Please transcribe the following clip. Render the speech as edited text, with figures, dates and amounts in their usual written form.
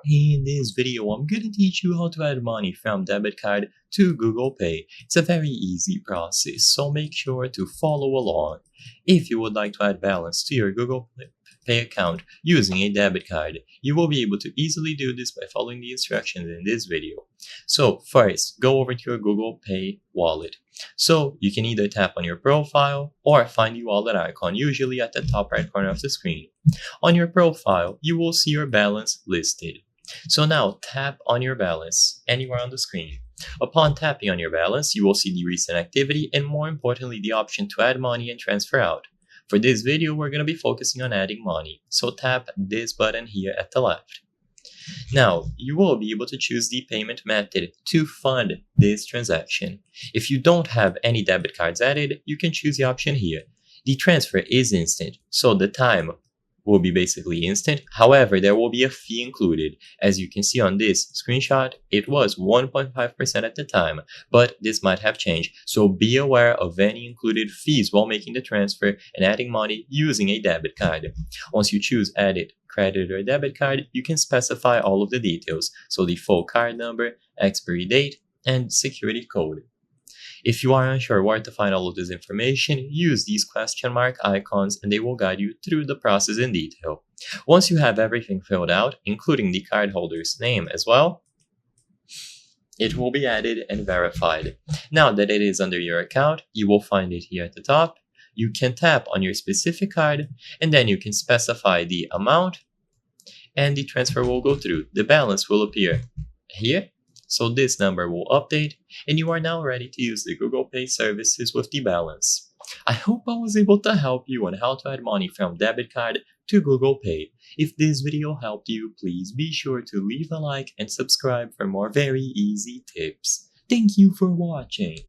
In this video, I'm gonna teach you how to add money from debit card to Google Pay. It's a very easy process, so make sure to follow along. If you would like to add balance to your Google Pay account using a debit card, you will be able to easily do this by following the instructions in this video. So first, go over to your Google Pay wallet. So you can either tap on your profile or find the wallet icon, usually at the top right corner of the screen. On your profile, you will see your balance listed. So now tap on your balance anywhere on the screen. Upon tapping on your balance, you will see the recent activity and more importantly the option to add money and transfer out. For this video, we're going to be focusing on adding money, so tap this button here at the left. Now, you will be able to choose the payment method to fund this transaction. If you don't have any debit cards added, you can choose the option here. The transfer is instant, so the time will be basically instant. However, there will be a fee included. As you can see on this screenshot, it was 1.5% at the time, but this might have changed. So be aware of any included fees while making the transfer and adding money using a debit card. Once you choose Edit Credit or Debit Card, you can specify all of the details. So the full card number, expiry date, and security code. If you are unsure where to find all of this information, use these question mark icons and they will guide you through the process in detail. Once you have everything filled out, including the cardholder's name as well, it will be added and verified. Now that it is under your account, you will find it here at the top. You can tap on your specific card and then you can specify the amount and the transfer will go through. The balance will appear here. So this number will update and you are now ready to use the Google Pay services with the balance. I hope I was able to help you on how to add money from debit card to Google Pay. If this video helped you, please be sure to leave a like and subscribe for more very easy tips. Thank you for watching.